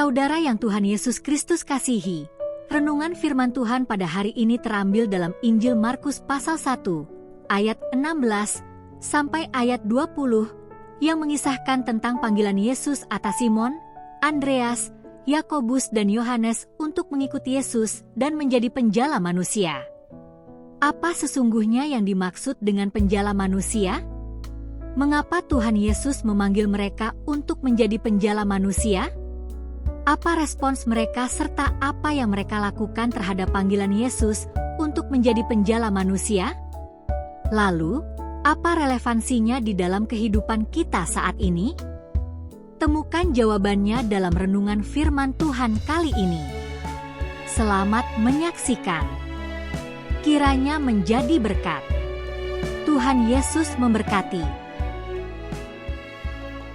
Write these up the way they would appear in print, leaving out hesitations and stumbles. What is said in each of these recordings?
Saudara yang Tuhan Yesus Kristus kasihi, renungan firman Tuhan pada hari ini terambil dalam Injil Markus pasal 1, ayat 16 sampai ayat 20, yang mengisahkan tentang panggilan Yesus atas Simon, Andreas, Yakobus dan Yohanes untuk mengikuti Yesus dan menjadi penjala manusia. Apa sesungguhnya yang dimaksud dengan penjala manusia? Mengapa Tuhan Yesus memanggil mereka untuk menjadi penjala manusia? Apa respons mereka serta apa yang mereka lakukan terhadap panggilan Yesus untuk menjadi penjala manusia? Lalu, apa relevansinya di dalam kehidupan kita saat ini? Temukan jawabannya dalam renungan firman Tuhan kali ini. Selamat menyaksikan. Kiranya menjadi berkat. Tuhan Yesus memberkati.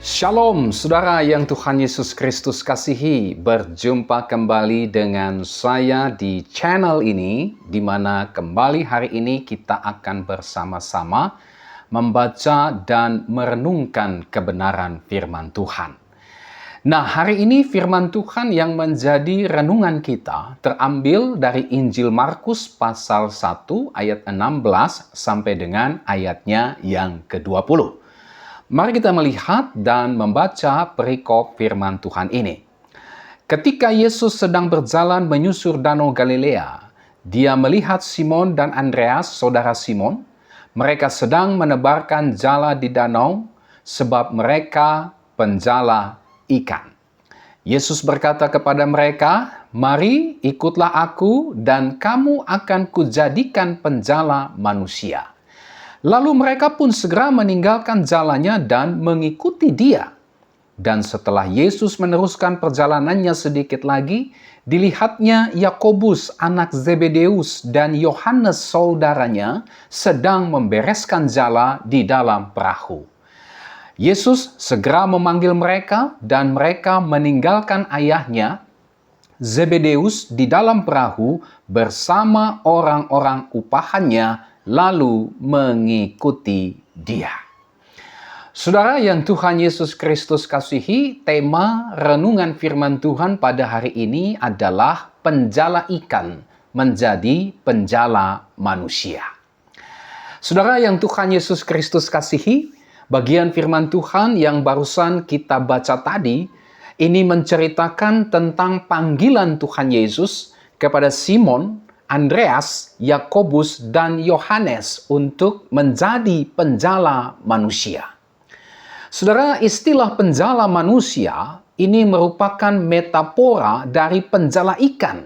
Shalom, saudara yang Tuhan Yesus Kristus kasihi. Berjumpa kembali dengan saya di channel ini, di mana kembali hari ini kita akan bersama-sama membaca dan merenungkan kebenaran firman Tuhan. Nah, hari ini firman Tuhan yang menjadi renungan kita terambil dari Injil Markus pasal 1 ayat 16 sampai dengan ayatnya yang ke-20. Mari kita melihat dan membaca perikop firman Tuhan ini. Ketika Yesus sedang berjalan menyusur Danau Galilea, dia melihat Simon dan Andreas, saudara Simon. Mereka sedang menebarkan jala di danau sebab mereka penjala ikan. Yesus berkata kepada mereka, "Mari ikutlah aku dan kamu akan kujadikan penjala manusia." Lalu mereka pun segera meninggalkan jalannya dan mengikuti dia. Dan setelah Yesus meneruskan perjalanannya sedikit lagi, dilihatnya Yakobus anak Zebedeus dan Yohanes saudaranya sedang membereskan jala di dalam perahu. Yesus segera memanggil mereka dan mereka meninggalkan ayahnya Zebedeus di dalam perahu bersama orang-orang upahannya lalu mengikuti dia. Saudara yang Tuhan Yesus Kristus kasihi, tema renungan firman Tuhan pada hari ini adalah penjala ikan menjadi penjala manusia. Saudara yang Tuhan Yesus Kristus kasihi, bagian firman Tuhan yang barusan kita baca tadi, ini menceritakan tentang panggilan Tuhan Yesus kepada Simon, Andreas, Yakobus, dan Yohanes untuk menjadi penjala manusia. Saudara, istilah penjala manusia ini merupakan metafora dari penjala ikan.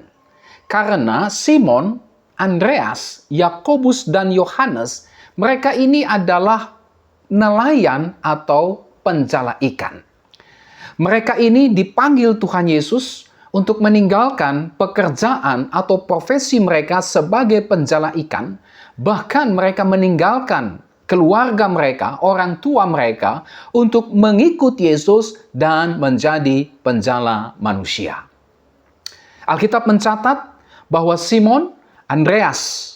Karena Simon, Andreas, Yakobus, dan Yohanes, mereka ini adalah nelayan atau penjala ikan. Mereka ini dipanggil Tuhan Yesus untuk meninggalkan pekerjaan atau profesi mereka sebagai penjala ikan, bahkan mereka meninggalkan keluarga mereka, orang tua mereka, untuk mengikut Yesus dan menjadi penjala manusia. Alkitab mencatat bahwa Simon, Andreas,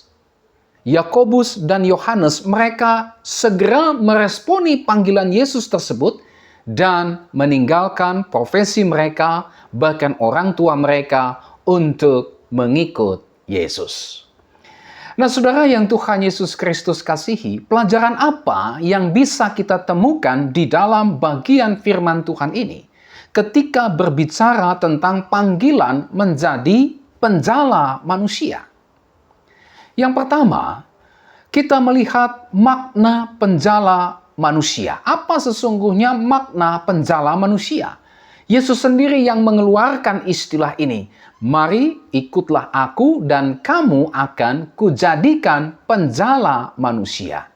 Yakobus, dan Yohanes, mereka segera meresponi panggilan Yesus tersebut dan meninggalkan profesi mereka, bahkan orang tua mereka, untuk mengikut Yesus. Nah, saudara yang Tuhan Yesus Kristus kasihi, pelajaran apa yang bisa kita temukan di dalam bagian firman Tuhan ini ketika berbicara tentang panggilan menjadi penjala manusia? Yang pertama, kita melihat makna penjala manusia. Apa sesungguhnya makna penjala manusia? Yesus sendiri yang mengeluarkan istilah ini. Mari ikutlah aku dan kamu akan kujadikan penjala manusia.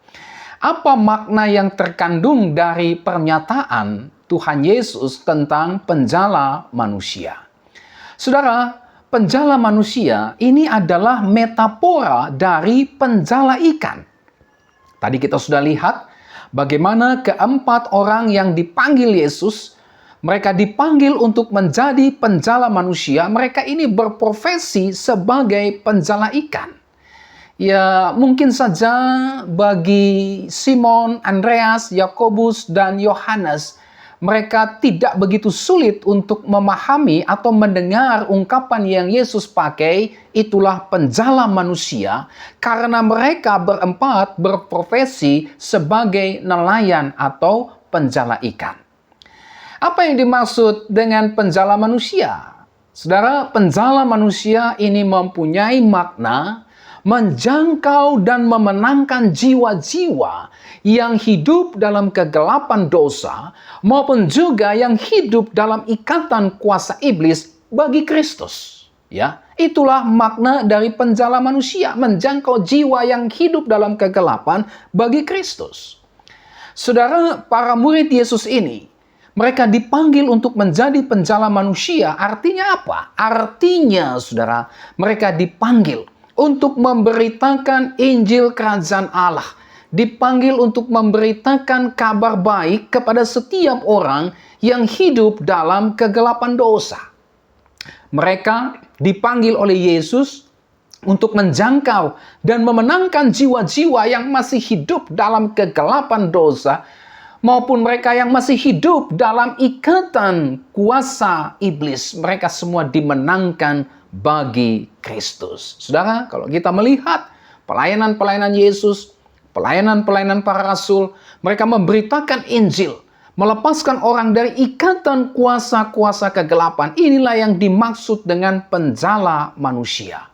Apa makna yang terkandung dari pernyataan Tuhan Yesus tentang penjala manusia? Saudara, penjala manusia ini adalah metafora dari penjala ikan. Tadi kita sudah lihat bagaimana keempat orang yang dipanggil Yesus, mereka dipanggil untuk menjadi penjala manusia. Mereka ini berprofesi sebagai penjala ikan. Ya, mungkin saja bagi Simon, Andreas, Yakobus, dan Yohanes, mereka tidak begitu sulit untuk memahami atau mendengar ungkapan yang Yesus pakai, itulah penjala manusia, karena mereka berempat berprofesi sebagai nelayan atau penjala ikan. Apa yang dimaksud dengan penjala manusia? Saudara, penjala manusia ini mempunyai makna menjangkau dan memenangkan jiwa-jiwa yang hidup dalam kegelapan dosa maupun juga yang hidup dalam ikatan kuasa iblis bagi Kristus. Ya, itulah makna dari penjala manusia, menjangkau jiwa yang hidup dalam kegelapan bagi Kristus. Saudara, para murid Yesus ini, mereka dipanggil untuk menjadi penjala manusia. Artinya apa? Artinya, saudara, mereka dipanggil untuk memberitakan Injil Kerajaan Allah. Dipanggil untuk memberitakan kabar baik kepada setiap orang yang hidup dalam kegelapan dosa. Mereka dipanggil oleh Yesus untuk menjangkau dan memenangkan jiwa-jiwa yang masih hidup dalam kegelapan dosa, maupun mereka yang masih hidup dalam ikatan kuasa iblis. Mereka semua dimenangkan bagi Kristus. Saudara, kalau kita melihat pelayanan-pelayanan Yesus, pelayanan-pelayanan para rasul, mereka memberitakan Injil, melepaskan orang dari ikatan kuasa-kuasa kegelapan. Inilah yang dimaksud dengan penjala manusia.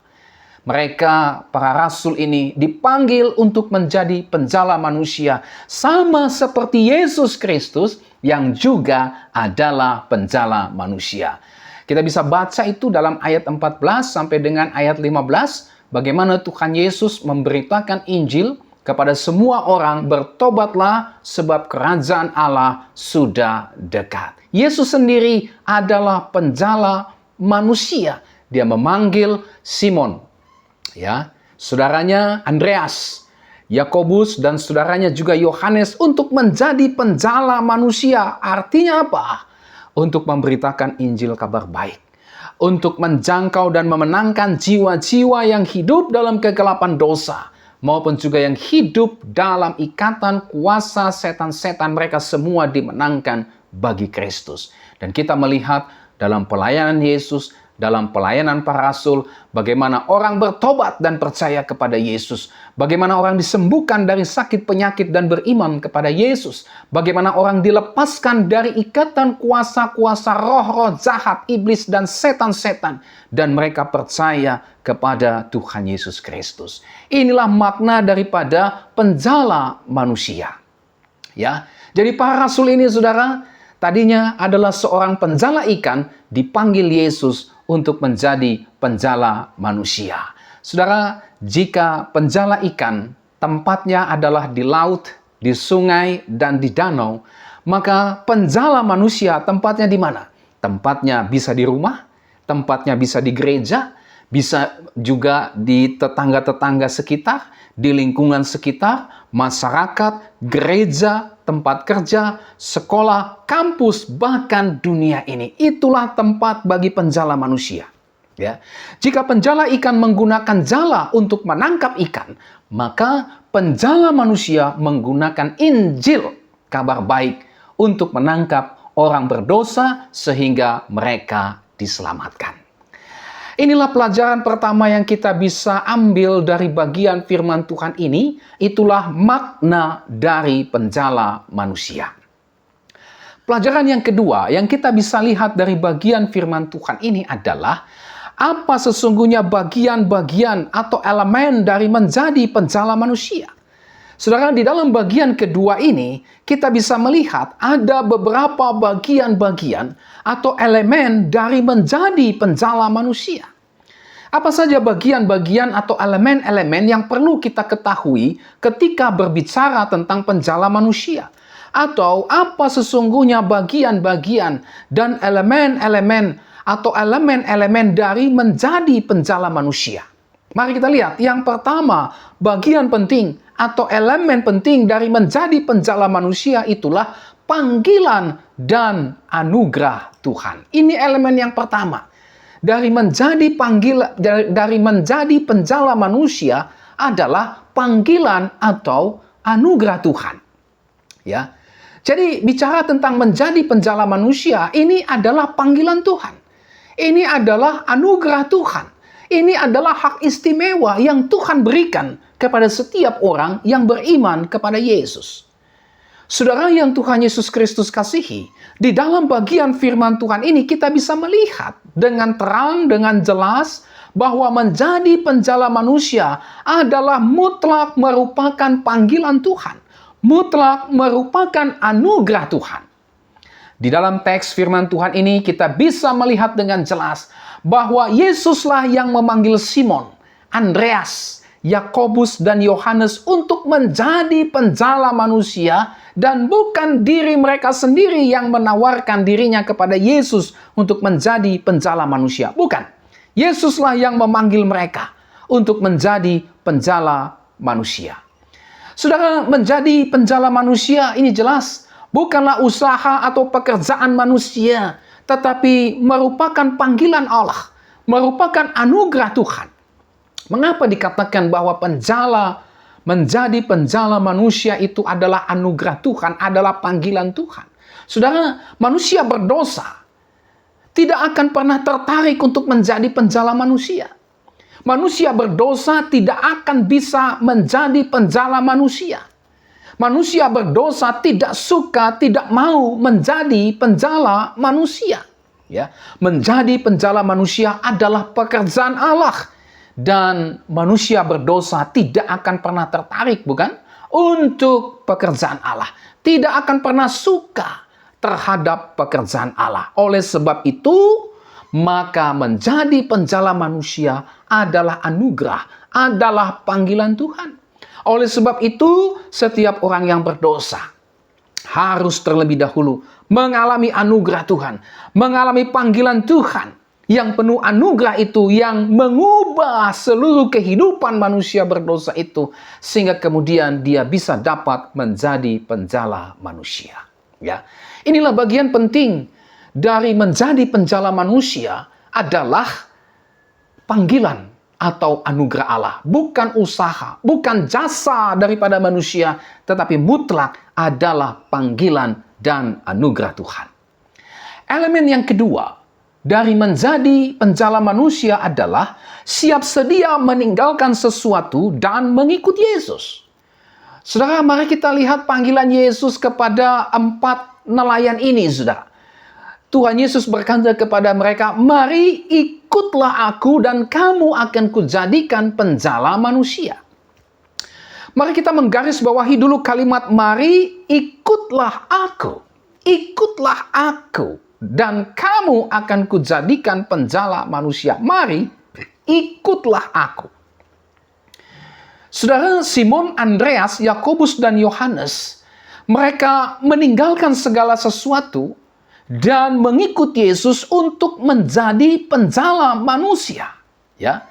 Mereka, para rasul ini, dipanggil untuk menjadi penjala manusia, sama seperti Yesus Kristus yang juga adalah penjala manusia. Kita bisa baca itu dalam ayat 14 sampai dengan ayat 15, bagaimana Tuhan Yesus memberitakan Injil kepada semua orang, bertobatlah sebab kerajaan Allah sudah dekat. Yesus sendiri adalah penjala manusia. Dia memanggil Simon, ya, saudaranya Andreas, Yakobus, dan saudaranya juga Yohanes untuk menjadi penjala manusia. Artinya apa? Untuk memberitakan Injil kabar baik, untuk menjangkau dan memenangkan jiwa-jiwa yang hidup dalam kegelapan dosa, maupun juga yang hidup dalam ikatan kuasa setan-setan. Mereka semua dimenangkan bagi Kristus. Dan kita melihat dalam pelayanan Yesus, dalam pelayanan para rasul, bagaimana orang bertobat dan percaya kepada Yesus. Bagaimana orang disembuhkan dari sakit penyakit dan beriman kepada Yesus. Bagaimana orang dilepaskan dari ikatan kuasa-kuasa roh-roh jahat, iblis dan setan-setan. Dan mereka percaya kepada Tuhan Yesus Kristus. Inilah makna daripada penjala manusia. Ya, jadi para rasul ini, saudara, tadinya adalah seorang penjala ikan, dipanggil Yesus untuk menjadi penjala manusia. Saudara, jika penjala ikan tempatnya adalah di laut, di sungai, dan di danau, maka penjala manusia tempatnya di mana? Tempatnya bisa di rumah, tempatnya bisa di gereja, bisa juga di tetangga-tetangga sekitar, di lingkungan sekitar, masyarakat, gereja, tempat kerja, sekolah, kampus, bahkan dunia ini. Itulah tempat bagi penjala manusia. Ya. Jika penjala ikan menggunakan jala untuk menangkap ikan, maka penjala manusia menggunakan Injil, kabar baik, untuk menangkap orang berdosa sehingga mereka diselamatkan. Inilah pelajaran pertama yang kita bisa ambil dari bagian firman Tuhan ini. Itulah makna dari penjala manusia. Pelajaran yang kedua yang kita bisa lihat dari bagian firman Tuhan ini adalah apa sesungguhnya bagian-bagian atau elemen dari menjadi penjala manusia. Saudara, di dalam bagian kedua ini, kita bisa melihat ada beberapa bagian-bagian atau elemen dari menjadi penjala manusia. Apa saja bagian-bagian atau elemen-elemen yang perlu kita ketahui ketika berbicara tentang penjala manusia? Atau apa sesungguhnya bagian-bagian dan elemen-elemen atau elemen-elemen dari menjadi penjala manusia? Mari kita lihat. Yang pertama, bagian penting atau elemen penting dari menjadi penjala manusia itulah panggilan dan anugerah Tuhan. Ini elemen yang pertama. Dari menjadi penjala manusia adalah panggilan atau anugerah Tuhan. Ya. Jadi bicara tentang menjadi penjala manusia, ini adalah panggilan Tuhan. Ini adalah anugerah Tuhan. Ini adalah hak istimewa yang Tuhan berikan kepada setiap orang yang beriman kepada Yesus. Saudara yang Tuhan Yesus Kristus kasihi, di dalam bagian firman Tuhan ini kita bisa melihat dengan terang, dengan jelas, bahwa menjadi penjala manusia adalah mutlak merupakan panggilan Tuhan. Mutlak merupakan anugerah Tuhan. Di dalam teks firman Tuhan ini kita bisa melihat dengan jelas bahwa Yesuslah yang memanggil Simon, Andreas, Yakobus, dan Yohanes untuk menjadi penjala manusia, dan bukan diri mereka sendiri yang menawarkan dirinya kepada Yesus untuk menjadi penjala manusia. Bukan. Yesuslah yang memanggil mereka untuk menjadi penjala manusia. Saudara, menjadi penjala manusia ini jelas bukanlah usaha atau pekerjaan manusia, tetapi merupakan panggilan Allah, merupakan anugerah Tuhan. Mengapa dikatakan bahwa menjadi penjala manusia itu adalah anugerah Tuhan, adalah panggilan Tuhan? Saudara, manusia berdosa tidak akan pernah tertarik untuk menjadi penjala manusia. Manusia berdosa tidak akan bisa menjadi penjala manusia. Manusia berdosa tidak suka, tidak mau menjadi penjala manusia. Ya, menjadi penjala manusia adalah pekerjaan Allah. Dan manusia berdosa tidak akan pernah tertarik, bukan? Untuk pekerjaan Allah. Tidak akan pernah suka terhadap pekerjaan Allah. Oleh sebab itu, maka menjadi penjala manusia adalah anugerah, adalah panggilan Tuhan. Oleh sebab itu, setiap orang yang berdosa harus terlebih dahulu mengalami anugerah Tuhan, mengalami panggilan Tuhan yang penuh anugerah itu, yang mengubah seluruh kehidupan manusia berdosa itu, sehingga kemudian dia bisa dapat menjadi penjala manusia. Ya, inilah bagian penting dari menjadi penjala manusia adalah panggilan atau anugerah Allah. Bukan usaha, bukan jasa daripada manusia, tetapi mutlak adalah panggilan dan anugerah Tuhan. Elemen yang kedua dari menjadi penjala manusia adalah siap sedia meninggalkan sesuatu dan mengikut Yesus. Saudara, mari kita lihat panggilan Yesus kepada 4 nelayan ini, saudara. Tuhan Yesus berkata kepada mereka, "Mari ikutlah aku dan kamu akan kujadikan penjala manusia." Mari kita menggarisbawahi dulu kalimat "mari ikutlah aku." Ikutlah aku dan kamu akan kujadikan penjala manusia. Mari ikutlah aku. Saudara, Simon, Andreas, Yakobus, dan Yohanes, mereka meninggalkan segala sesuatu dan mengikut Yesus untuk menjadi penjala manusia. Ya,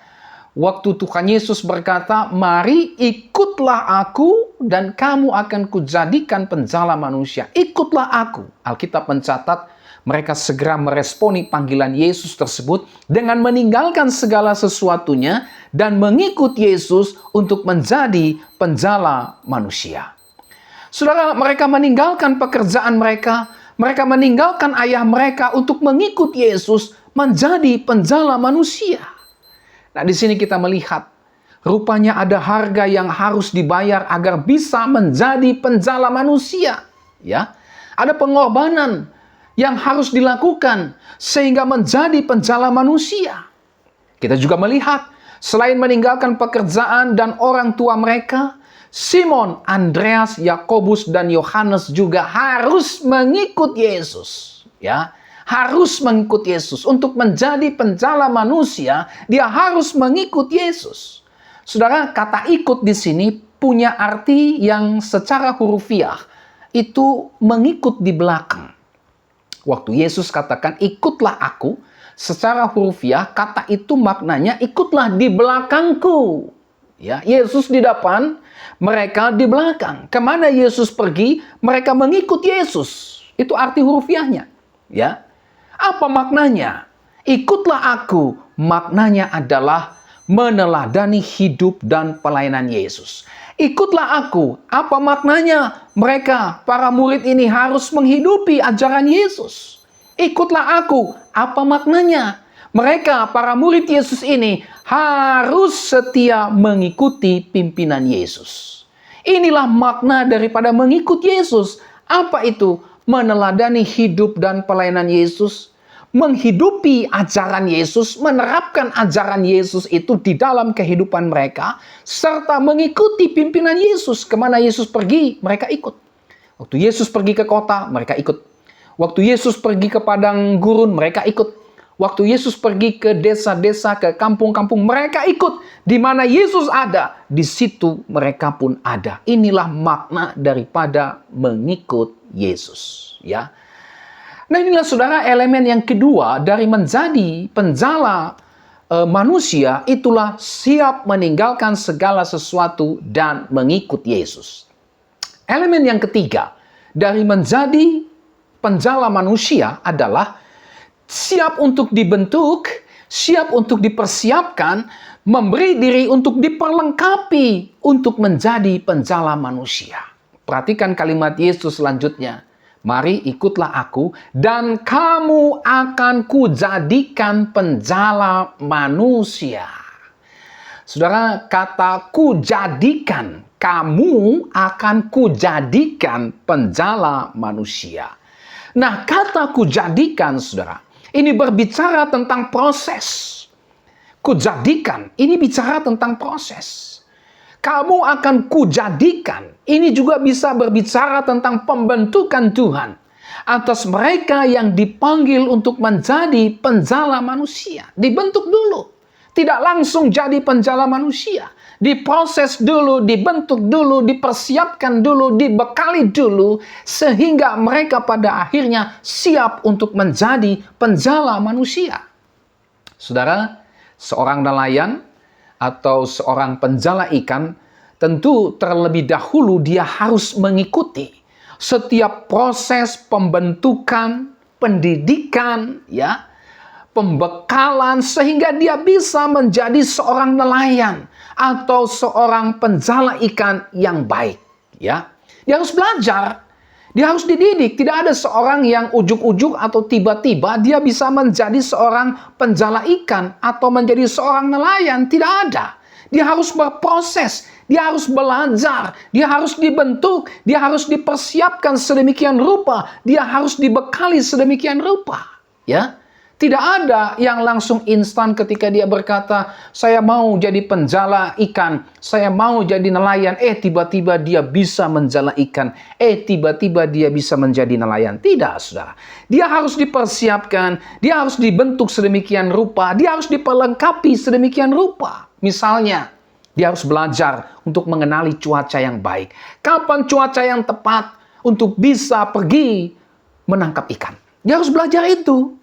waktu Tuhan Yesus berkata, "Mari ikutlah aku dan kamu akan kujadikan penjala manusia." Ikutlah aku. Alkitab mencatat mereka segera meresponi panggilan Yesus tersebut dengan meninggalkan segala sesuatunya dan mengikut Yesus untuk menjadi penjala manusia. Saudara, mereka meninggalkan pekerjaan mereka. Mereka meninggalkan ayah mereka untuk mengikut Yesus menjadi penjala manusia. Nah, di sini kita melihat rupanya ada harga yang harus dibayar agar bisa menjadi penjala manusia. Ya, ada pengorbanan yang harus dilakukan sehingga menjadi penjala manusia. Kita juga melihat selain meninggalkan pekerjaan dan orang tua mereka, Simon, Andreas, Yakobus, dan Yohanes juga harus mengikut Yesus. Ya, harus mengikut Yesus. Untuk menjadi penjala manusia, dia harus mengikut Yesus. Saudara, kata ikut di sini punya arti yang secara hurufiah itu mengikut di belakang. Waktu Yesus katakan ikutlah aku, secara hurufiah kata itu maknanya ikutlah di belakangku. Ya, Yesus di depan, mereka di belakang. Kemana Yesus pergi, mereka mengikut Yesus. Itu arti hurufiahnya. Ya, apa maknanya? Ikutlah aku, maknanya adalah meneladani hidup dan pelayanan Yesus. Ikutlah aku. Apa maknanya? Mereka, para murid ini harus menghidupi ajaran Yesus. Ikutlah aku. Apa maknanya? Mereka, para murid Yesus ini harus setia mengikuti pimpinan Yesus. Inilah makna daripada mengikut Yesus. Apa itu? Meneladani hidup dan pelayanan Yesus. Menghidupi ajaran Yesus, menerapkan ajaran Yesus itu di dalam kehidupan mereka, serta mengikuti pimpinan Yesus. Kemana Yesus pergi, mereka ikut. Waktu Yesus pergi ke kota, mereka ikut. Waktu Yesus pergi ke padang gurun, mereka ikut. Waktu Yesus pergi ke desa-desa, ke kampung-kampung, mereka ikut. Di mana Yesus ada, di situ mereka pun ada. Inilah makna daripada mengikut Yesus. Ya. Nah, inilah saudara elemen yang kedua dari menjadi penjala manusia, itulah siap meninggalkan segala sesuatu dan mengikut Yesus. Elemen yang ketiga dari menjadi penjala manusia adalah siap untuk dibentuk, siap untuk dipersiapkan, memberi diri untuk diperlengkapi untuk menjadi penjala manusia. Perhatikan kalimat Yesus selanjutnya. Mari ikutlah aku dan kamu akan kujadikan penjala manusia. Saudara, kata kujadikan, kamu akan kujadikan penjala manusia. Nah, kata kujadikan, saudara, ini berbicara tentang proses. Kujadikan, ini bicara tentang proses. Kamu akan kujadikan. Ini juga bisa berbicara tentang pembentukan Tuhan atas mereka yang dipanggil untuk menjadi penjala manusia. Dibentuk dulu. Tidak langsung jadi penjala manusia. Diproses dulu, dibentuk dulu, dipersiapkan dulu, dibekali dulu, sehingga mereka pada akhirnya siap untuk menjadi penjala manusia. Saudara, seorang nelayan atau seorang penjala ikan, tentu terlebih dahulu dia harus mengikuti setiap proses pembentukan, pendidikan, ya, pembekalan, sehingga dia bisa menjadi seorang nelayan atau seorang penjala ikan yang baik. Ya, dia harus belajar. Dia harus dididik. Tidak ada seorang yang ujuk-ujuk atau tiba-tiba dia bisa menjadi seorang penjala ikan atau menjadi seorang nelayan. Tidak ada. Dia harus berproses. Dia harus belajar. Dia harus dibentuk. Dia harus dipersiapkan sedemikian rupa. Dia harus dibekali sedemikian rupa. Ya. Tidak ada yang langsung instan ketika dia berkata, saya mau jadi penjala ikan, saya mau jadi nelayan, tiba-tiba dia bisa menjala ikan, tiba-tiba dia bisa menjadi nelayan. Tidak, saudara. Dia harus dipersiapkan, dia harus dibentuk sedemikian rupa, dia harus diperlengkapi sedemikian rupa. Misalnya, dia harus belajar untuk mengenali cuaca yang baik. Kapan cuaca yang tepat untuk bisa pergi menangkap ikan. Dia harus belajar itu.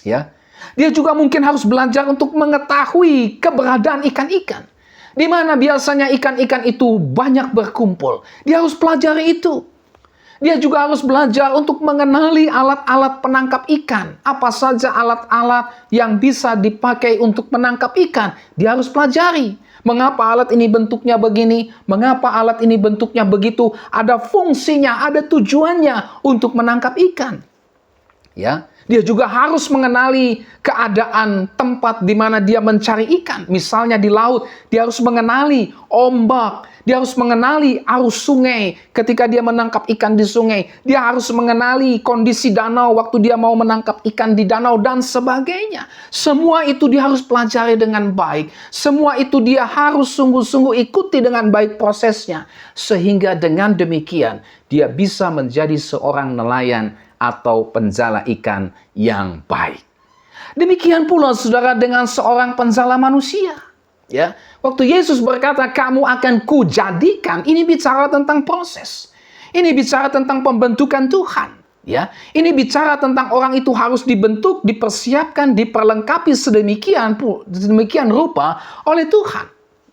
Ya, dia juga mungkin harus belajar untuk mengetahui keberadaan ikan-ikan. Di mana biasanya ikan-ikan itu banyak berkumpul. Dia harus pelajari itu. Dia juga harus belajar untuk mengenali alat-alat penangkap ikan. Apa saja alat-alat yang bisa dipakai untuk menangkap ikan. Dia harus pelajari. Mengapa alat ini bentuknya begini? Mengapa alat ini bentuknya begitu? Ada fungsinya, ada tujuannya untuk menangkap ikan. Ya, dia juga harus mengenali keadaan tempat di mana dia mencari ikan. Misalnya di laut, dia harus mengenali ombak, dia harus mengenali arus sungai ketika dia menangkap ikan di sungai. Dia harus mengenali kondisi danau waktu dia mau menangkap ikan di danau dan sebagainya. Semua itu dia harus pelajari dengan baik. Semua itu dia harus sungguh-sungguh ikuti dengan baik prosesnya. Sehingga dengan demikian dia bisa menjadi seorang nelayan atau penjala ikan yang baik. Demikian pula saudara dengan seorang penjala manusia. Ya, waktu Yesus berkata kamu akan kujadikan, ini bicara tentang proses. Ini bicara tentang pembentukan Tuhan. Ya, ini bicara tentang orang itu harus dibentuk, dipersiapkan, diperlengkapi sedemikian rupa oleh Tuhan.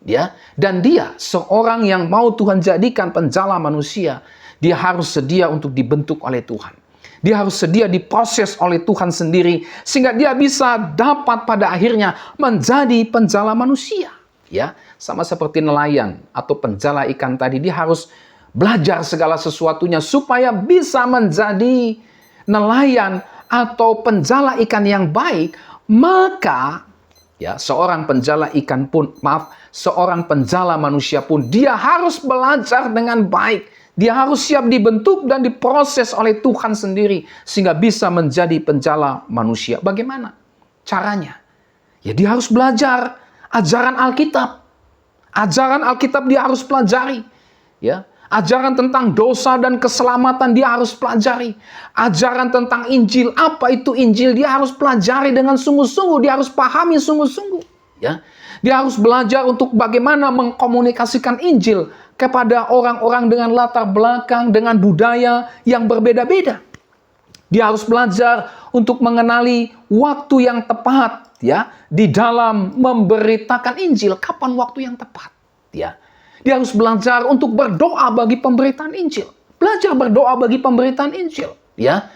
Ya, dan dia seorang yang mau Tuhan jadikan penjala manusia, dia harus sedia untuk dibentuk oleh Tuhan. Dia harus sedia diproses oleh Tuhan sendiri sehingga dia bisa dapat pada akhirnya menjadi penjala manusia. Ya, sama seperti nelayan atau penjala ikan tadi, dia harus belajar segala sesuatunya supaya bisa menjadi nelayan atau penjala ikan yang baik. Maka ya, seorang penjala manusia pun dia harus belajar dengan baik. Dia harus siap dibentuk dan diproses oleh Tuhan sendiri sehingga bisa menjadi penjala manusia. Bagaimana caranya? Ya, dia harus belajar ajaran Alkitab. Ajaran Alkitab dia harus pelajari. Ya, ajaran tentang dosa dan keselamatan dia harus pelajari. Ajaran tentang Injil, apa itu Injil, dia harus pelajari dengan sungguh-sungguh. Dia harus pahami sungguh-sungguh. Ya, dia harus belajar untuk bagaimana mengkomunikasikan Injil kepada orang-orang dengan latar belakang, dengan budaya yang berbeda-beda. Dia harus belajar untuk mengenali waktu yang tepat, ya, di dalam memberitakan Injil. Kapan waktu yang tepat, ya? Dia harus belajar untuk berdoa bagi pemberitaan Injil. Belajar berdoa bagi pemberitaan Injil, ya.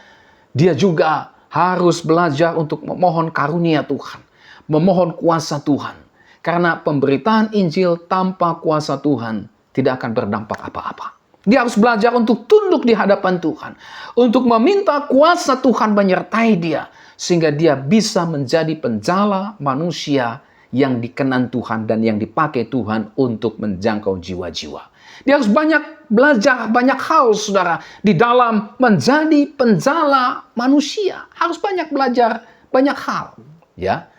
Dia juga harus belajar untuk memohon karunia Tuhan, memohon kuasa Tuhan. Karena pemberitaan Injil tanpa kuasa Tuhan tidak akan berdampak apa-apa. Dia harus belajar untuk tunduk di hadapan Tuhan, untuk meminta kuasa Tuhan menyertai dia, sehingga dia bisa menjadi penjala manusia yang dikenan Tuhan dan yang dipakai Tuhan untuk menjangkau jiwa-jiwa. Dia harus belajar banyak hal, saudara, di dalam menjadi penjala manusia. Harus banyak belajar banyak hal, ya.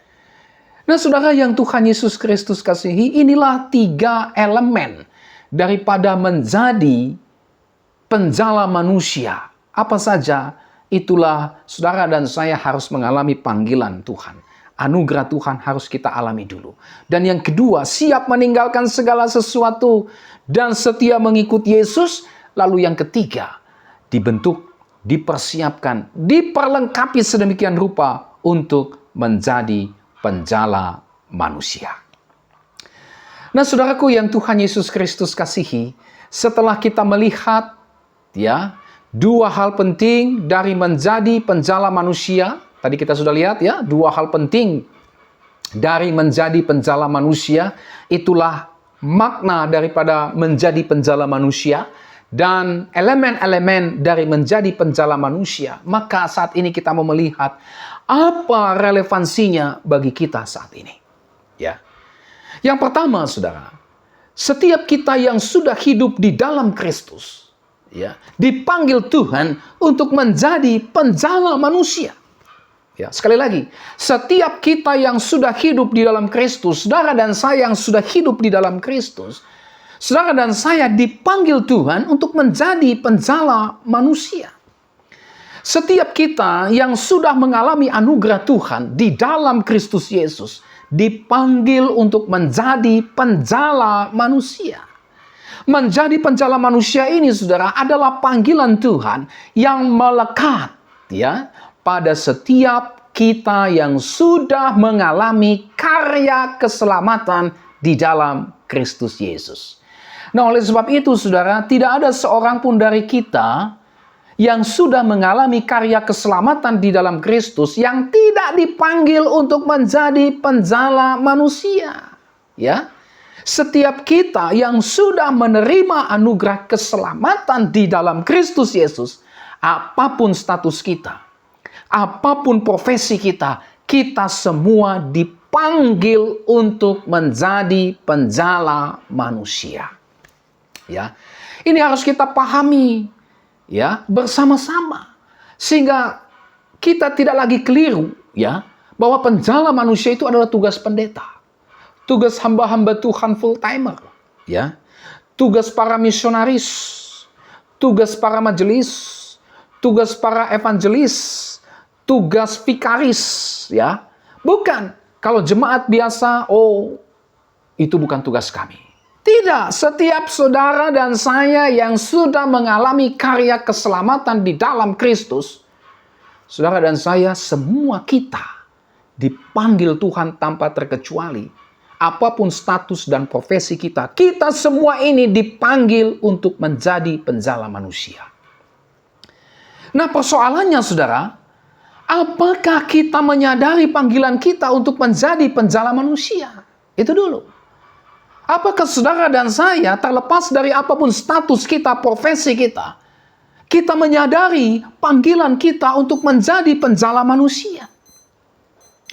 Nah, saudara yang Tuhan Yesus Kristus kasihi, inilah 3 elemen daripada menjadi penjala manusia. Apa saja? Itulah saudara dan saya harus mengalami panggilan Tuhan. Anugerah Tuhan harus kita alami dulu. Dan yang kedua, siap meninggalkan segala sesuatu dan setia mengikuti Yesus. Lalu yang ketiga, dibentuk, dipersiapkan, diperlengkapi sedemikian rupa untuk menjadi penjala manusia. Nah, saudaraku yang Tuhan Yesus Kristus kasihi, setelah kita melihat ya 2 hal penting dari menjadi penjala manusia, tadi kita sudah lihat ya, 2 hal penting dari menjadi penjala manusia, itulah makna daripada menjadi penjala manusia dan elemen-elemen dari menjadi penjala manusia. Maka saat ini kita mau melihat apa relevansinya bagi kita saat ini. Ya. Yang pertama, saudara, setiap kita yang sudah hidup di dalam Kristus, ya, dipanggil Tuhan untuk menjadi penjala manusia. Ya, sekali lagi, setiap kita yang sudah hidup di dalam Kristus, saudara dan saya yang sudah hidup di dalam Kristus, saudara dan saya dipanggil Tuhan untuk menjadi penjala manusia. Setiap kita yang sudah mengalami anugerah Tuhan di dalam Kristus Yesus, dipanggil untuk menjadi penjala manusia. Menjadi penjala manusia ini, saudara, adalah panggilan Tuhan yang melekat ya pada setiap kita yang sudah mengalami karya keselamatan di dalam Kristus Yesus. Nah, oleh sebab itu, saudara, tidak ada seorang pun dari kita yang sudah mengalami karya keselamatan di dalam Kristus yang tidak dipanggil untuk menjadi penjala manusia. Ya, setiap kita yang sudah menerima anugerah keselamatan di dalam Kristus Yesus, apapun status kita, apapun profesi kita, kita semua dipanggil untuk menjadi penjala manusia. Ya, ini harus kita pahami. Ya, bersama-sama sehingga kita tidak lagi keliru ya bahwa penjala manusia itu adalah tugas pendeta, tugas hamba-hamba Tuhan full timer, ya, tugas para misionaris, tugas para majelis, tugas para evangelis, tugas vikaris, ya. Bukan kalau jemaat biasa, oh itu bukan tugas kami. Tidak, setiap saudara dan saya yang sudah mengalami karya keselamatan di dalam Kristus, saudara dan saya, semua kita dipanggil Tuhan tanpa terkecuali. Apapun status dan profesi kita, kita semua ini dipanggil untuk menjadi penjala manusia. Nah, persoalannya saudara, apakah kita menyadari panggilan kita untuk menjadi penjala manusia? Itu dulu. Apakah saudara dan saya, terlepas dari apapun status kita, profesi kita, kita menyadari panggilan kita untuk menjadi penjala manusia?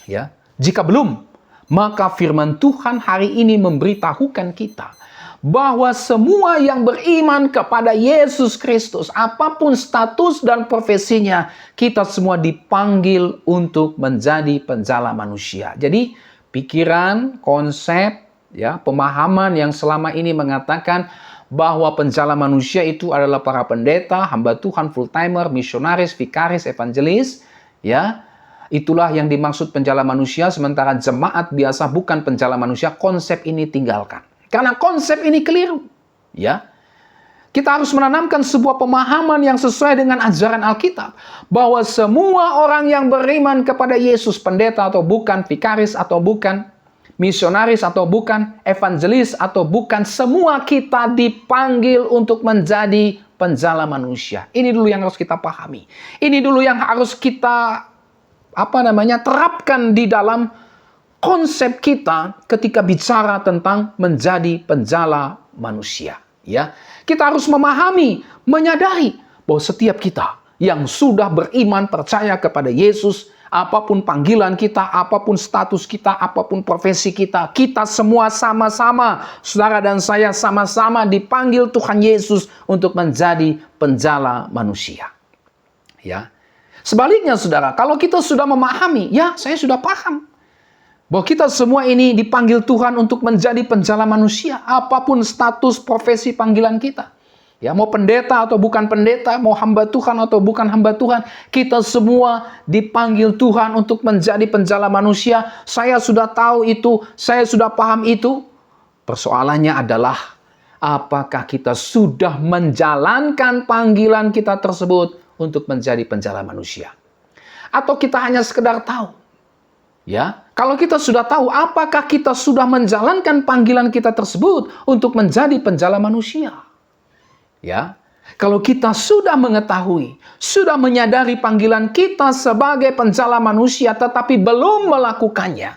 Ya, jika belum, maka firman Tuhan hari ini memberitahukan kita bahwa semua yang beriman kepada Yesus Kristus, apapun status dan profesinya, kita semua dipanggil untuk menjadi penjala manusia. Jadi, pikiran, konsep, ya, pemahaman yang selama ini mengatakan bahwa penjala manusia itu adalah para pendeta, hamba Tuhan, full-timer, misionaris, vikaris, evangelis, ya, itulah yang dimaksud penjala manusia, sementara jemaat biasa bukan penjala manusia. Konsep ini tinggalkan. Karena konsep ini keliru. Ya. Kita harus menanamkan sebuah pemahaman yang sesuai dengan ajaran Alkitab. Bahwa semua orang yang beriman kepada Yesus, pendeta atau bukan, vikaris atau bukan, misionaris atau bukan, evangelis atau bukan, semua kita dipanggil untuk menjadi penjala manusia. Ini dulu yang harus kita pahami. Ini dulu yang harus kita terapkan di dalam konsep kita ketika bicara tentang menjadi penjala manusia. Ya, kita harus memahami, menyadari bahwa setiap kita yang sudah beriman, percaya kepada Yesus, apapun panggilan kita, apapun status kita, apapun profesi kita, kita semua sama-sama, saudara dan saya sama-sama dipanggil Tuhan Yesus untuk menjadi penjala manusia. Ya. Sebaliknya saudara, kalau kita sudah memahami, ya saya sudah paham bahwa kita semua ini dipanggil Tuhan untuk menjadi penjala manusia, apapun status profesi panggilan kita. Ya, mau pendeta atau bukan pendeta, mau hamba Tuhan atau bukan hamba Tuhan, kita semua dipanggil Tuhan untuk menjadi penjala manusia. Saya sudah tahu itu, saya sudah paham itu. Persoalannya adalah apakah kita sudah menjalankan panggilan kita tersebut untuk menjadi penjala manusia? Atau kita hanya sekedar tahu? Ya, kalau kita sudah tahu, apakah kita sudah menjalankan panggilan kita tersebut untuk menjadi penjala manusia? Ya, kalau kita sudah mengetahui, sudah menyadari panggilan kita sebagai penjala manusia, tetapi belum melakukannya,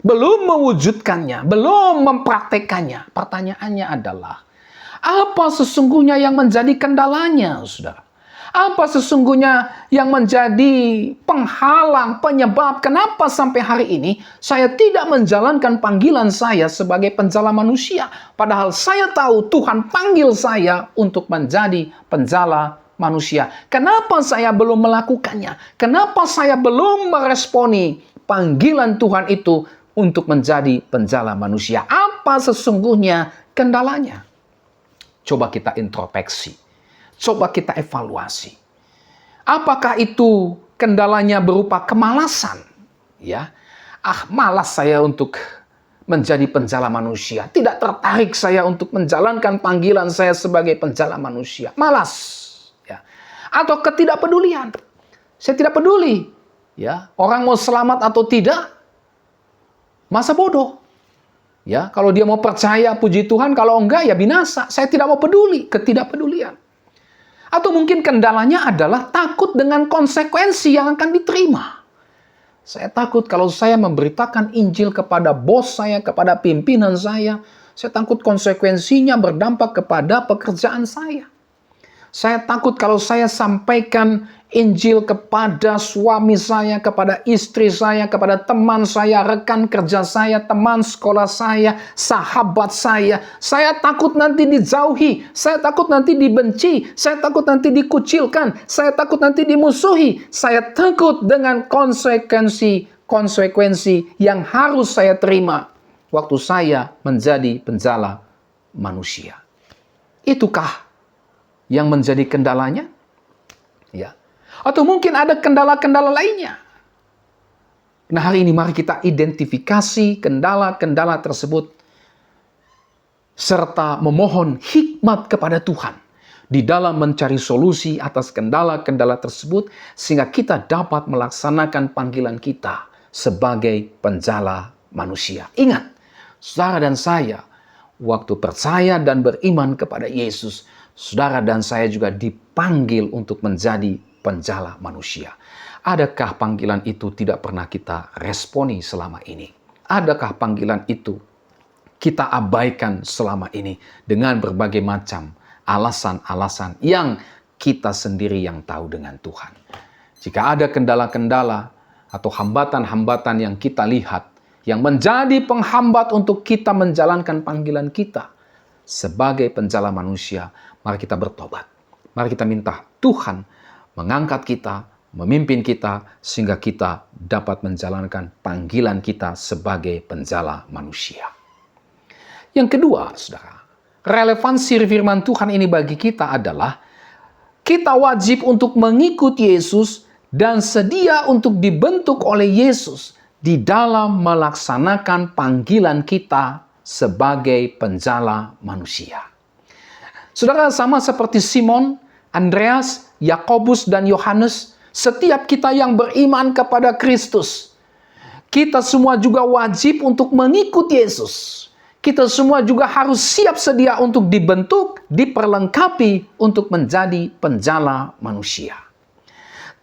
belum mewujudkannya, belum mempraktekannya, pertanyaannya adalah, apa sesungguhnya yang menjadi kendalanya, saudara? Apa sesungguhnya yang menjadi penghalang, penyebab kenapa sampai hari ini saya tidak menjalankan panggilan saya sebagai penjala manusia? Padahal saya tahu Tuhan panggil saya untuk menjadi penjala manusia. Kenapa saya belum melakukannya? Kenapa saya belum meresponi panggilan Tuhan itu untuk menjadi penjala manusia? Apa sesungguhnya kendalanya? Coba kita introspeksi. Coba kita evaluasi. Apakah itu kendalanya berupa kemalasan? Ya, malas saya untuk menjadi penjala manusia. Tidak tertarik saya untuk menjalankan panggilan saya sebagai penjala manusia. Malas. Ya. Atau ketidakpedulian. Saya tidak peduli. Ya, orang mau selamat atau tidak, masa bodoh. Ya, kalau dia mau percaya, puji Tuhan. Kalau enggak, ya binasa. Saya tidak mau peduli. Ketidakpedulian. Atau mungkin kendalanya adalah takut dengan konsekuensi yang akan diterima. Saya takut kalau saya memberitakan Injil kepada bos saya, kepada pimpinan saya takut konsekuensinya berdampak kepada pekerjaan saya. Saya takut kalau saya sampaikan Injil kepada suami saya, kepada istri saya, kepada teman saya, rekan kerja saya, teman sekolah saya, sahabat saya. Saya takut nanti dijauhi, saya takut nanti dibenci, saya takut nanti dikucilkan, saya takut nanti dimusuhi. Saya takut dengan konsekuensi yang harus saya terima waktu saya menjadi penjala manusia. Itukah yang menjadi kendalanya? Ya. Atau mungkin ada kendala-kendala lainnya. Nah, hari ini mari kita identifikasi kendala-kendala tersebut serta memohon hikmat kepada Tuhan di dalam mencari solusi atas kendala-kendala tersebut sehingga kita dapat melaksanakan panggilan kita sebagai penjala manusia. Ingat, saudara dan saya waktu percaya dan beriman kepada Yesus, saudara dan saya juga dipanggil untuk menjadi penjala manusia. Adakah panggilan itu tidak pernah kita responi selama ini? Adakah panggilan itu kita abaikan selama ini dengan berbagai macam alasan-alasan yang kita sendiri yang tahu dengan Tuhan? Jika ada kendala-kendala atau hambatan-hambatan yang kita lihat, yang menjadi penghambat untuk kita menjalankan panggilan kita sebagai penjala manusia, mari kita bertobat. Mari kita minta Tuhan mengangkat kita, memimpin kita, sehingga kita dapat menjalankan panggilan kita sebagai penjala manusia. Yang kedua, saudara, relevansi firman Tuhan ini bagi kita adalah kita wajib untuk mengikuti Yesus dan sedia untuk dibentuk oleh Yesus di dalam melaksanakan panggilan kita sebagai penjala manusia. Saudara, sama seperti Simon, Andreas, Yakobus, dan Yohanes, setiap kita yang beriman kepada Kristus, kita semua juga wajib untuk mengikuti Yesus. Kita semua juga harus siap sedia untuk dibentuk, diperlengkapi untuk menjadi penjala manusia.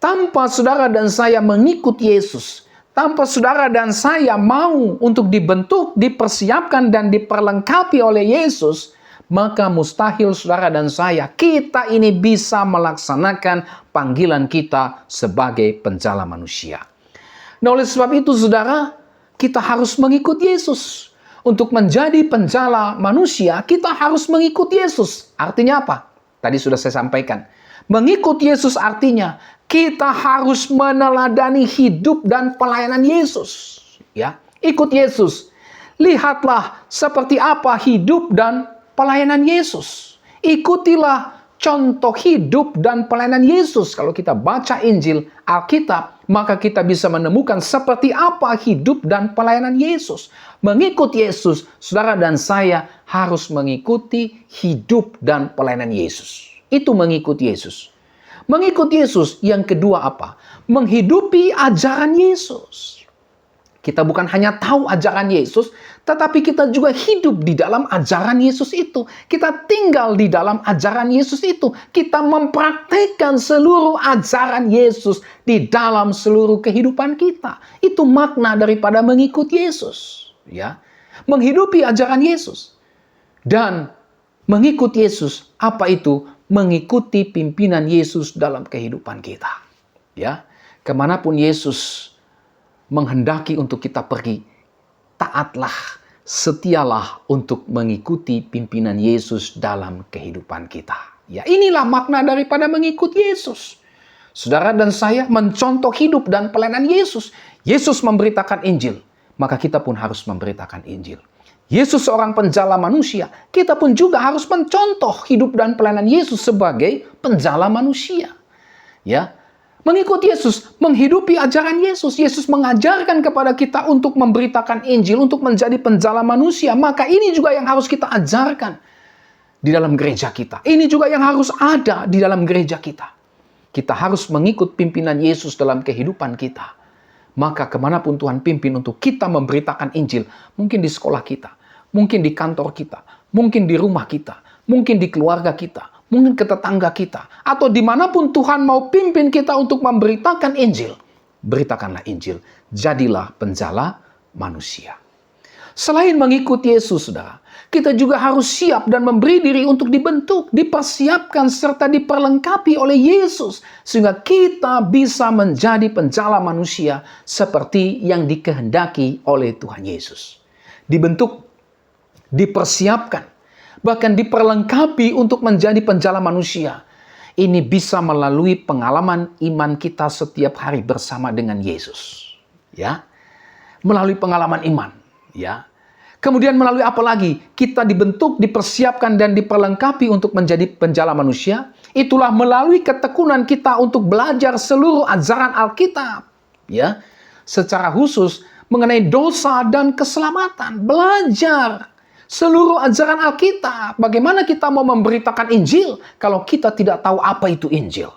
Tanpa saudara dan saya mengikuti Yesus, tanpa saudara dan saya mau untuk dibentuk, dipersiapkan, dan diperlengkapi oleh Yesus, maka mustahil saudara dan saya, kita ini bisa melaksanakan panggilan kita sebagai penjala manusia. Nah, oleh sebab itu saudara, kita harus mengikuti Yesus. Untuk menjadi penjala manusia, kita harus mengikuti Yesus. Artinya apa? Tadi sudah saya sampaikan. Mengikuti Yesus artinya kita harus meneladani hidup dan pelayanan Yesus. Ya, ikut Yesus. Lihatlah seperti apa hidup dan pelayanan Yesus. Ikutilah contoh hidup dan pelayanan Yesus. Kalau kita baca Injil, Alkitab, maka kita bisa menemukan seperti apa hidup dan pelayanan Yesus. Mengikuti Yesus, saudara dan saya harus mengikuti hidup dan pelayanan Yesus. Itu mengikuti Yesus. Mengikuti Yesus yang kedua apa? Menghidupi ajaran Yesus. Kita bukan hanya tahu ajaran Yesus, tetapi kita juga hidup di dalam ajaran Yesus itu. Kita tinggal di dalam ajaran Yesus itu. Kita mempraktikkan seluruh ajaran Yesus di dalam seluruh kehidupan kita. Itu makna daripada mengikuti Yesus. Ya, menghidupi ajaran Yesus. Dan mengikuti Yesus, apa itu? Mengikuti pimpinan Yesus dalam kehidupan kita. Ya, kemanapun Yesus menghendaki untuk kita pergi, taatlah, setialah untuk mengikuti pimpinan Yesus dalam kehidupan kita. Ya, inilah makna daripada mengikuti Yesus. Saudara dan saya mencontoh hidup dan pelayanan Yesus. Yesus memberitakan Injil, maka kita pun harus memberitakan Injil. Yesus seorang penjala manusia, kita pun juga harus mencontoh hidup dan pelayanan Yesus sebagai penjala manusia. Ya, mengikuti Yesus, menghidupi ajaran Yesus. Yesus mengajarkan kepada kita untuk memberitakan Injil, untuk menjadi penjala manusia. Maka ini juga yang harus kita ajarkan di dalam gereja kita. Ini juga yang harus ada di dalam gereja kita. Kita harus mengikut pimpinan Yesus dalam kehidupan kita. Maka kemanapun Tuhan pimpin untuk kita memberitakan Injil, mungkin di sekolah kita, mungkin di kantor kita, mungkin di rumah kita, mungkin di keluarga kita, mungkin ke tetangga kita, atau dimanapun Tuhan mau pimpin kita untuk memberitakan Injil, beritakanlah Injil, jadilah penjala manusia. Selain mengikuti Yesus, saudara, kita juga harus siap dan memberi diri untuk dibentuk, dipersiapkan, serta diperlengkapi oleh Yesus, sehingga kita bisa menjadi penjala manusia seperti yang dikehendaki oleh Tuhan Yesus. Dibentuk, dipersiapkan, bahkan diperlengkapi untuk menjadi penjala manusia. Ini bisa melalui pengalaman iman kita setiap hari bersama dengan Yesus. Ya, melalui pengalaman iman. Ya, kemudian melalui apa lagi? Kita dibentuk, dipersiapkan, dan diperlengkapi untuk menjadi penjala manusia. Itulah melalui ketekunan kita untuk belajar seluruh ajaran Alkitab. Ya, secara khusus mengenai dosa dan keselamatan. Belajar seluruh ajaran Alkitab. Bagaimana kita mau memberitakan Injil kalau kita tidak tahu apa itu Injil?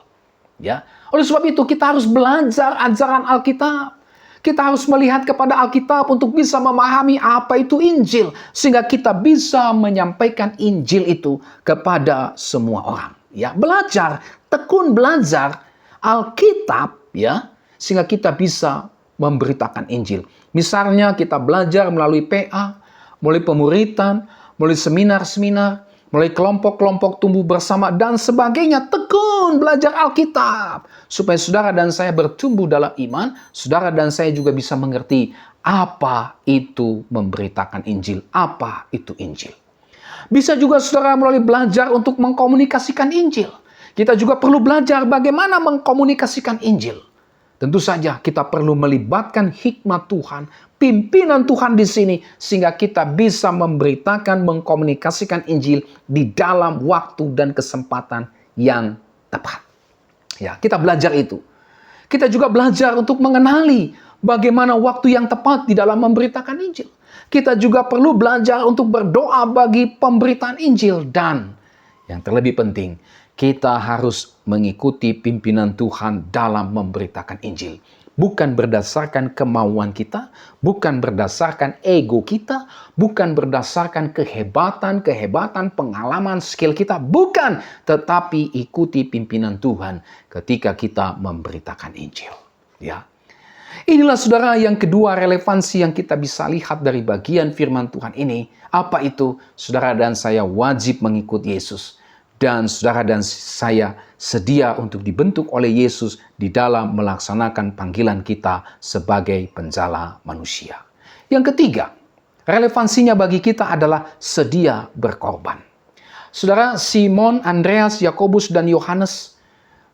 Ya, oleh sebab itu kita harus belajar ajaran Alkitab. Kita harus melihat kepada Alkitab untuk bisa memahami apa itu Injil, sehingga kita bisa menyampaikan Injil itu kepada semua orang. Ya, belajar, tekun belajar Alkitab, ya, sehingga kita bisa memberitakan Injil. Misalnya kita belajar melalui PA, melalui pemuritan, melalui seminar-seminar, melalui kelompok-kelompok tumbuh bersama, dan sebagainya. Tekun belajar Alkitab. Supaya saudara dan saya bertumbuh dalam iman, saudara dan saya juga bisa mengerti apa itu memberitakan Injil, apa itu Injil. Bisa juga saudara melalui belajar untuk mengkomunikasikan Injil. Kita juga perlu belajar bagaimana mengkomunikasikan Injil. Tentu saja kita perlu melibatkan hikmat Tuhan, pimpinan Tuhan di sini, sehingga kita bisa memberitakan, mengkomunikasikan Injil di dalam waktu dan kesempatan yang tepat. Ya, kita belajar itu. Kita juga belajar untuk mengenali bagaimana waktu yang tepat di dalam memberitakan Injil. Kita juga perlu belajar untuk berdoa bagi pemberitaan Injil. Dan yang terlebih penting, kita harus mengikuti pimpinan Tuhan dalam memberitakan Injil. Bukan berdasarkan kemauan kita, bukan berdasarkan ego kita, bukan berdasarkan kehebatan, pengalaman, skill kita. Bukan, tetapi ikuti pimpinan Tuhan ketika kita memberitakan Injil. Ya. Inilah saudara yang kedua relevansi yang kita bisa lihat dari bagian firman Tuhan ini. Apa itu? Saudara dan saya wajib mengikuti Yesus. Dan saudara dan saya sedia untuk dibentuk oleh Yesus di dalam melaksanakan panggilan kita sebagai penjala manusia. Yang ketiga, relevansinya bagi kita adalah sedia berkorban. Saudara, Simon, Andreas, Yakobus, dan Yohanes,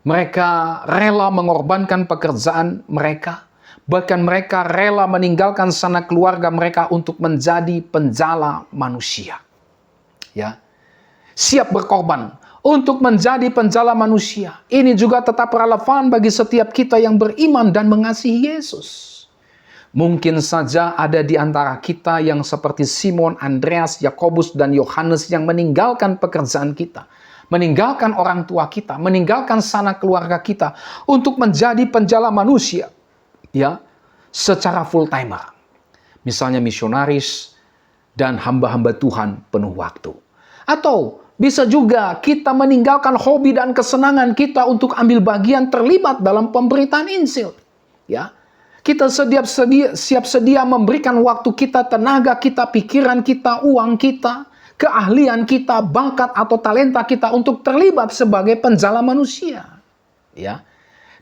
mereka rela mengorbankan pekerjaan mereka. Bahkan mereka rela meninggalkan sanak keluarga mereka untuk menjadi penjala manusia. Ya. Siap berkorban untuk menjadi penjala manusia. Ini juga tetap relevan bagi setiap kita yang beriman dan mengasihi Yesus. Mungkin saja ada di antara kita yang seperti Simon, Andreas, Yakobus, dan Yohanes yang meninggalkan pekerjaan kita, meninggalkan orang tua kita, meninggalkan sanak keluarga kita untuk menjadi penjala manusia, ya, secara full timer. Misalnya misionaris dan hamba-hamba Tuhan penuh waktu. Atau bisa juga kita meninggalkan hobi dan kesenangan kita untuk ambil bagian terlibat dalam pemberitaan Injil. Ya, kita siap sedia memberikan waktu kita, tenaga kita, pikiran kita, uang kita, keahlian kita, bakat atau talenta kita untuk terlibat sebagai penjala manusia. Ya.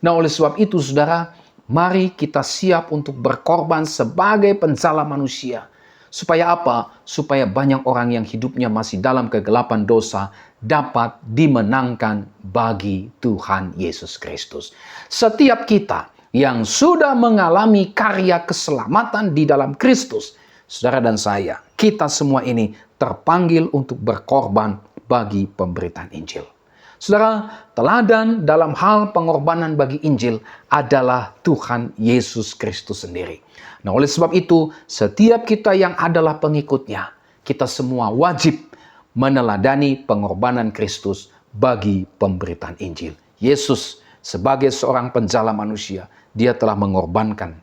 Nah, oleh sebab itu saudara, mari kita siap untuk berkorban sebagai penjala manusia. Supaya apa? Supaya banyak orang yang hidupnya masih dalam kegelapan dosa dapat dimenangkan bagi Tuhan Yesus Kristus. Setiap kita yang sudah mengalami karya keselamatan di dalam Kristus, saudara dan saya, kita semua ini terpanggil untuk berkorban bagi pemberitaan Injil. Saudara, teladan dalam hal pengorbanan bagi Injil adalah Tuhan Yesus Kristus sendiri. Nah, oleh sebab itu, setiap kita yang adalah pengikutnya, kita semua wajib meneladani pengorbanan Kristus bagi pemberitaan Injil. Yesus sebagai seorang penjala manusia, dia telah mengorbankan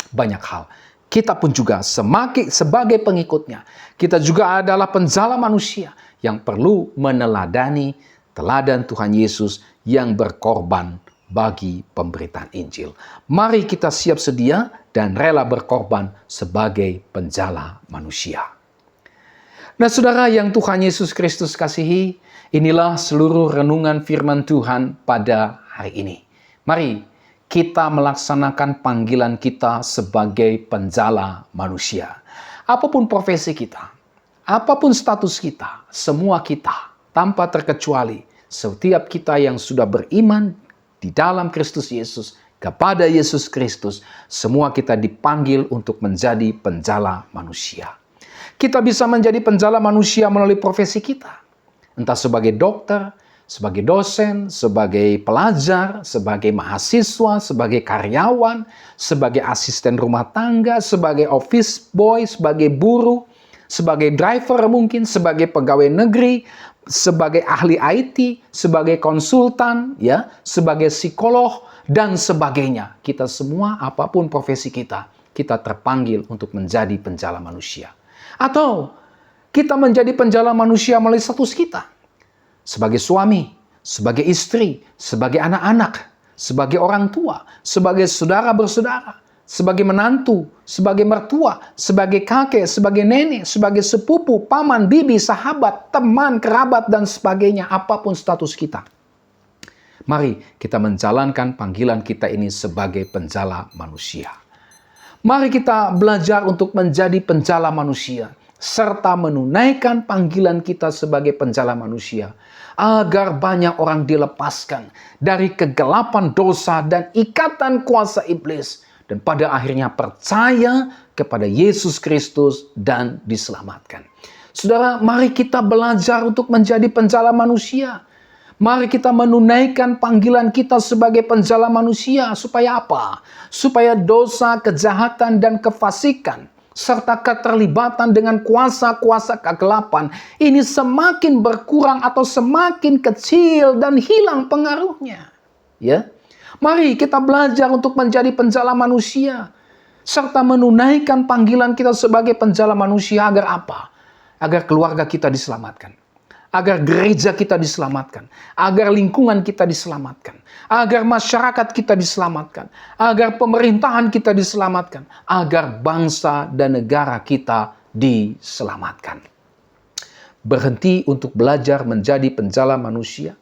banyak hal. Kita pun juga sebagai pengikutnya, kita juga adalah penjala manusia yang perlu meneladani teladan Tuhan Yesus yang berkorban bagi pemberitaan Injil. Mari kita siap sedia dan rela berkorban sebagai penjala manusia. Nah, saudara yang Tuhan Yesus Kristus kasihi, inilah seluruh renungan firman Tuhan pada hari ini. Mari kita melaksanakan panggilan kita sebagai penjala manusia. Apapun profesi kita, apapun status kita, semua kita, tanpa terkecuali, setiap kita yang sudah beriman di dalam Kristus Yesus, kepada Yesus Kristus, semua kita dipanggil untuk menjadi penjala manusia. Kita bisa menjadi penjala manusia melalui profesi kita. Entah sebagai dokter, sebagai dosen, sebagai pelajar, sebagai mahasiswa, sebagai karyawan, sebagai asisten rumah tangga, sebagai office boy, sebagai buruh, sebagai driver mungkin, sebagai pegawai negeri, sebagai ahli IT, sebagai konsultan, ya, sebagai psikolog, dan sebagainya. Kita semua, apapun profesi kita, kita terpanggil untuk menjadi penjala manusia. Atau kita menjadi penjala manusia melalui status kita. Sebagai suami, sebagai istri, sebagai anak-anak, sebagai orang tua, sebagai saudara bersaudara, sebagai menantu, sebagai mertua, sebagai kakek, sebagai nenek, sebagai sepupu, paman, bibi, sahabat, teman, kerabat, dan sebagainya, apapun status kita. Mari kita menjalankan panggilan kita ini sebagai penjala manusia. Mari kita belajar untuk menjadi penjala manusia, serta menunaikan panggilan kita sebagai penjala manusia, agar banyak orang dilepaskan dari kegelapan dosa dan ikatan kuasa iblis, dan pada akhirnya percaya kepada Yesus Kristus dan diselamatkan. Saudara, mari kita belajar untuk menjadi penjala manusia. Mari kita menunaikan panggilan kita sebagai penjala manusia. Supaya apa? Supaya dosa, kejahatan, dan kefasikan, serta keterlibatan dengan kuasa-kuasa kegelapan ini semakin berkurang atau semakin kecil dan hilang pengaruhnya. Ya. Mari kita belajar untuk menjadi penjala manusia, serta menunaikan panggilan kita sebagai penjala manusia agar apa? Agar keluarga kita diselamatkan, agar gereja kita diselamatkan, agar lingkungan kita diselamatkan, agar masyarakat kita diselamatkan, agar pemerintahan kita diselamatkan, agar bangsa dan negara kita diselamatkan. Berhenti untuk belajar menjadi penjala manusia.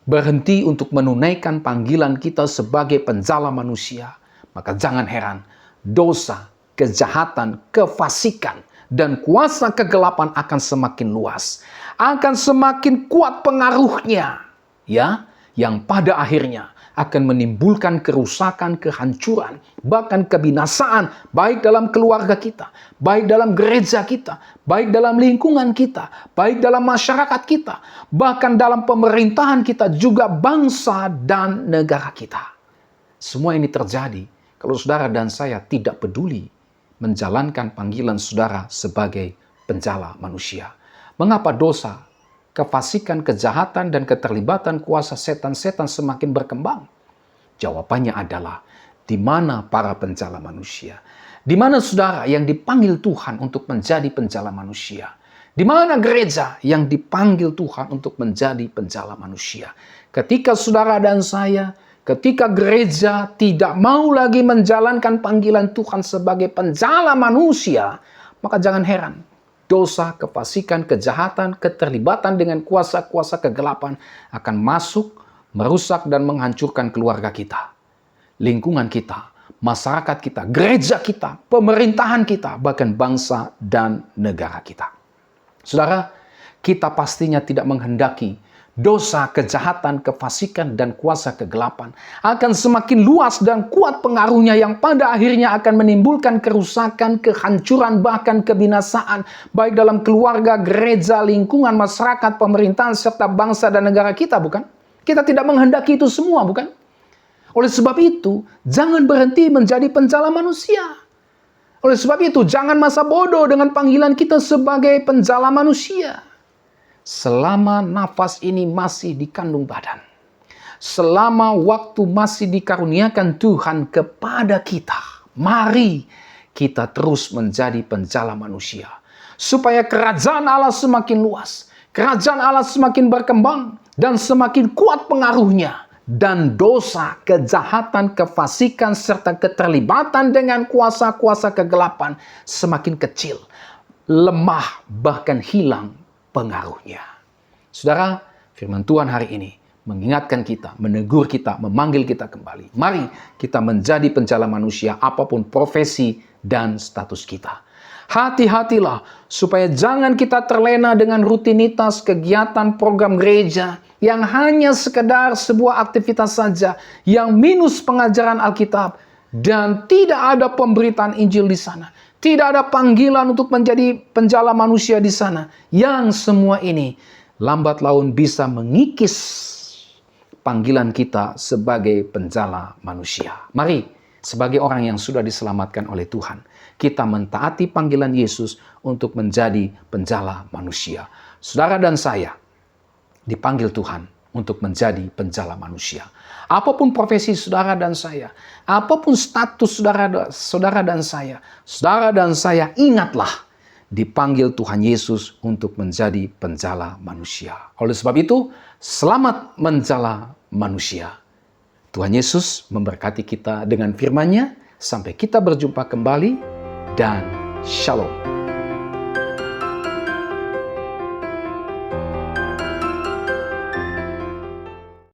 Berhenti untuk menunaikan panggilan kita sebagai penjala manusia. Maka jangan heran, dosa, kejahatan, kefasikan, dan kuasa kegelapan akan semakin luas. Akan semakin kuat pengaruhnya. Ya, yang pada akhirnya akan menimbulkan kerusakan, kehancuran, bahkan kebinasaan, baik dalam keluarga kita, baik dalam gereja kita, baik dalam lingkungan kita, baik dalam masyarakat kita, bahkan dalam pemerintahan kita, juga bangsa dan negara kita. Semua ini terjadi kalau saudara dan saya tidak peduli menjalankan panggilan saudara sebagai penjala manusia. Mengapa dosa, kefasikan, kejahatan, dan keterlibatan kuasa setan-setan semakin berkembang? Jawabannya adalah, di mana para penjala manusia? Di mana saudara yang dipanggil Tuhan untuk menjadi penjala manusia? Di mana gereja yang dipanggil Tuhan untuk menjadi penjala manusia? Ketika saudara dan saya, ketika gereja tidak mau lagi menjalankan panggilan Tuhan sebagai penjala manusia, maka jangan heran. Dosa, kefasikan, kejahatan, keterlibatan dengan kuasa-kuasa kegelapan akan masuk, merusak dan menghancurkan keluarga kita, lingkungan kita, masyarakat kita, gereja kita, pemerintahan kita, bahkan bangsa dan negara kita. Saudara, kita pastinya tidak menghendaki dosa, kejahatan, kefasikan, dan kuasa kegelapan akan semakin luas dan kuat pengaruhnya yang pada akhirnya akan menimbulkan kerusakan, kehancuran, bahkan kebinasaan, baik dalam keluarga, gereja, lingkungan, masyarakat, pemerintahan, serta bangsa dan negara kita, bukan? Kita tidak menghendaki itu semua, bukan? Oleh sebab itu, jangan berhenti menjadi penjala manusia. Oleh sebab itu, jangan masa bodoh dengan panggilan kita sebagai penjala manusia. Selama nafas ini masih di kandung badan, selama waktu masih dikaruniakan Tuhan kepada kita, mari kita terus menjadi penjala manusia. Supaya kerajaan Allah semakin luas, kerajaan Allah semakin berkembang, dan semakin kuat pengaruhnya. Dan dosa, kejahatan, kefasikan, serta keterlibatan dengan kuasa-kuasa kegelapan semakin kecil, lemah, bahkan hilang pengaruhnya. Saudara, firman Tuhan hari ini mengingatkan kita, menegur kita, memanggil kita kembali. Mari kita menjadi penjala manusia apapun profesi dan status kita. Hati-hatilah supaya jangan kita terlena dengan rutinitas kegiatan program gereja yang hanya sekedar sebuah aktivitas saja yang minus pengajaran Alkitab dan tidak ada pemberitaan Injil di sana. Tidak ada panggilan untuk menjadi penjala manusia di sana. Yang semua ini lambat laun bisa mengikis panggilan kita sebagai penjala manusia. Mari, sebagai orang yang sudah diselamatkan oleh Tuhan, kita mentaati panggilan Yesus untuk menjadi penjala manusia. Saudara dan saya dipanggil Tuhan untuk menjadi penjala manusia. Apapun profesi saudara dan saya, apapun status saudara dan saya, ingatlah dipanggil Tuhan Yesus untuk menjadi penjala manusia. Oleh sebab itu, selamat menjala manusia. Tuhan Yesus memberkati kita dengan firman-Nya. Sampai kita berjumpa kembali dan Shalom.